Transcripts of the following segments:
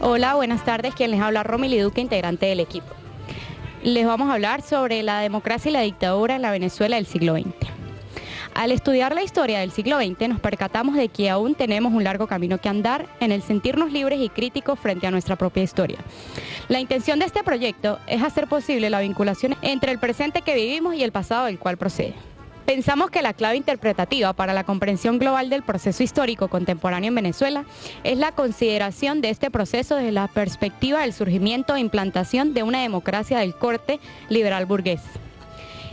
Hola, buenas tardes. Quien les habla, Romily Duque, integrante del equipo. Les vamos a hablar sobre la democracia y la dictadura en la Venezuela del siglo XX. Al estudiar la historia del siglo XX nos percatamos de que aún tenemos un largo camino que andar en el sentirnos libres y críticos frente a nuestra propia historia. La intención de este proyecto es hacer posible la vinculación entre el presente que vivimos y el pasado del cual procede. Pensamos que la clave interpretativa para la comprensión global del proceso histórico contemporáneo en Venezuela es la consideración de este proceso desde la perspectiva del surgimiento e implantación de una democracia del corte liberal burgués.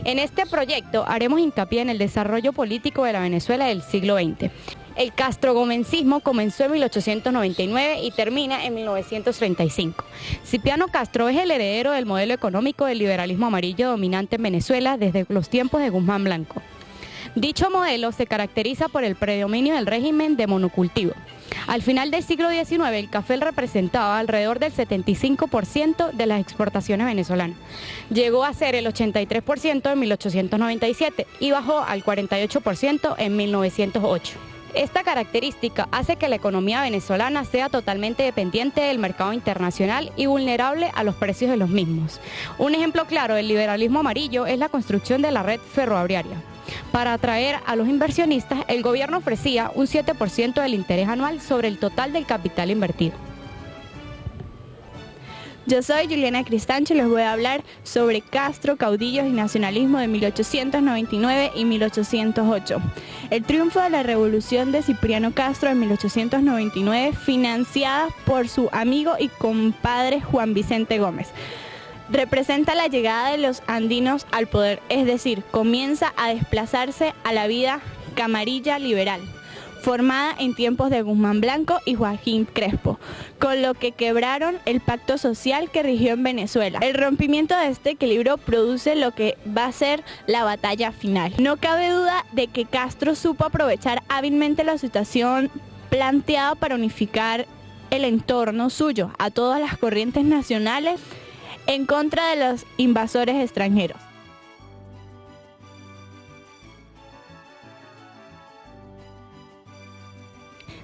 En este proyecto haremos hincapié en el desarrollo político de la Venezuela del siglo XX. El castrogomencismo comenzó en 1899 y termina en 1935. Cipriano Castro es el heredero del modelo económico del liberalismo amarillo dominante en Venezuela desde los tiempos de Guzmán Blanco. Dicho modelo se caracteriza por el predominio del régimen de monocultivo. Al final del siglo XIX, el café representaba alrededor del 75% de las exportaciones venezolanas. Llegó a ser el 83% en 1897 y bajó al 48% en 1908. Esta característica hace que la economía venezolana sea totalmente dependiente del mercado internacional y vulnerable a los precios de los mismos. Un ejemplo claro del liberalismo amarillo es la construcción de la red ferroviaria. Para atraer a los inversionistas, el gobierno ofrecía un 7% del interés anual sobre el total del capital invertido. Yo soy Juliana Cristancho y les voy a hablar sobre Castro, caudillos y nacionalismo de 1899 y 1808. El triunfo de la revolución de Cipriano Castro en 1899, financiada por su amigo y compadre Juan Vicente Gómez, representa la llegada de los andinos al poder, es decir, comienza a desplazarse a la vida camarilla liberal, formada en tiempos de Guzmán Blanco y Joaquín Crespo, con lo que quebraron el pacto social que rigió en Venezuela. El rompimiento de este equilibrio produce lo que va a ser la batalla final. No cabe duda de que Castro supo aprovechar hábilmente la situación planteada para unificar el entorno suyo a todas las corrientes nacionales en contra de los invasores extranjeros.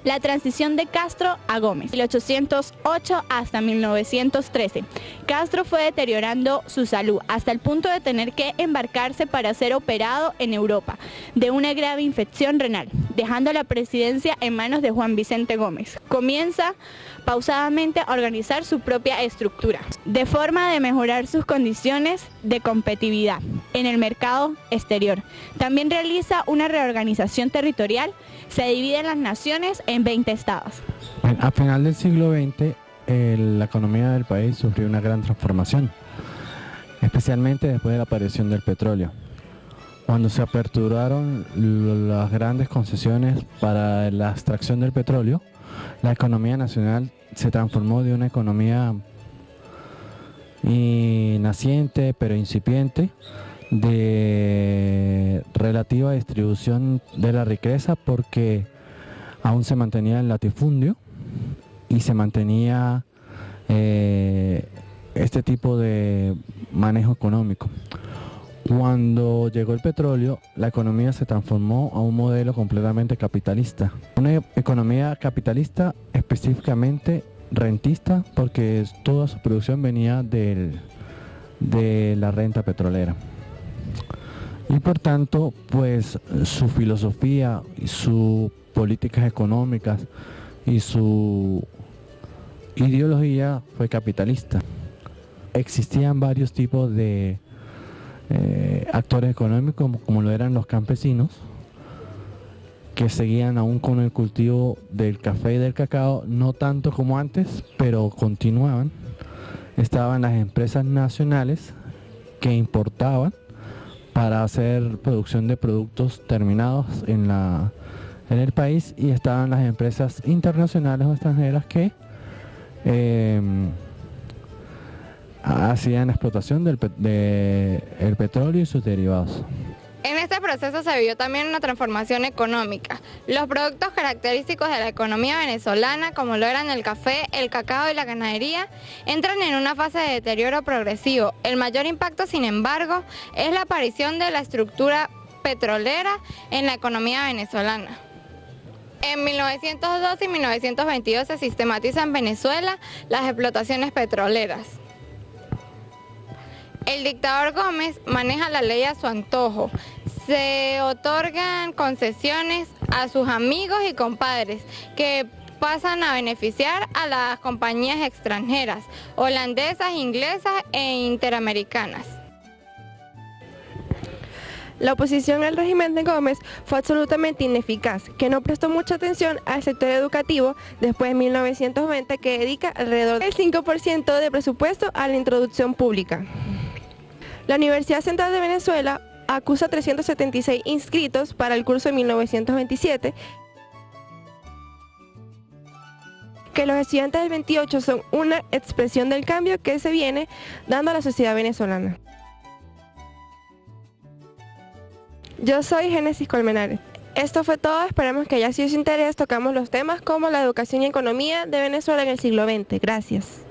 La transición de Castro a Gómez, 1808 hasta 1913. Castro fue deteriorando su salud hasta el punto de tener que embarcarse para ser operado en Europa de una grave infección renal, dejando la presidencia en manos de Juan Vicente Gómez. Comienza pausadamente a organizar su propia estructura, de forma de mejorar sus condiciones de competitividad en el mercado exterior. También realiza una reorganización territorial, se dividen las naciones en 20 estados. A final del siglo XX, la economía del país sufrió una gran transformación, especialmente después de la aparición del petróleo. Cuando se aperturaron las grandes concesiones para la extracción del petróleo, la economía nacional se transformó de una economía naciente pero incipiente, de relativa distribución de la riqueza, porque aún se mantenía el latifundio y se mantenía este tipo de manejo económico. Cuando llegó el petróleo, la economía se transformó a un modelo completamente capitalista. Una economía capitalista específicamente rentista, porque toda su producción venía de la renta petrolera. Y por tanto, pues su filosofía y sus políticas económicas y su ideología fue capitalista. Existían varios tipos de actores económicos, como lo eran los campesinos, que seguían aún con el cultivo del café y del cacao, no tanto como antes, pero continuaban. Estaban las empresas nacionales que importaban para hacer producción de productos terminados en el país, y estaban las empresas internacionales o extranjeras que hacían explotación del petróleo y sus derivados. En este proceso se vivió también una transformación económica. Los productos característicos de la economía venezolana, como lo eran el café, el cacao y la ganadería, entran en una fase de deterioro progresivo. El mayor impacto, sin embargo, es la aparición de la estructura petrolera en la economía venezolana. En 1912 y 1922 se sistematiza en Venezuela las explotaciones petroleras. El dictador Gómez maneja la ley a su antojo. Se otorgan concesiones a sus amigos y compadres que pasan a beneficiar a las compañías extranjeras, holandesas, inglesas e interamericanas. La oposición al régimen de Gómez fue absolutamente ineficaz, que no prestó mucha atención al sector educativo después de 1920, que dedica alrededor del 5% de presupuesto a la introducción pública. La Universidad Central de Venezuela acusa 376 inscritos para el curso de 1927, que los estudiantes del 28 son una expresión del cambio que se viene dando a la sociedad venezolana. Yo soy Génesis Colmenares. Esto fue todo, esperamos que haya sido de su interés. Tocamos los temas como la educación y economía de Venezuela en el siglo XX. Gracias.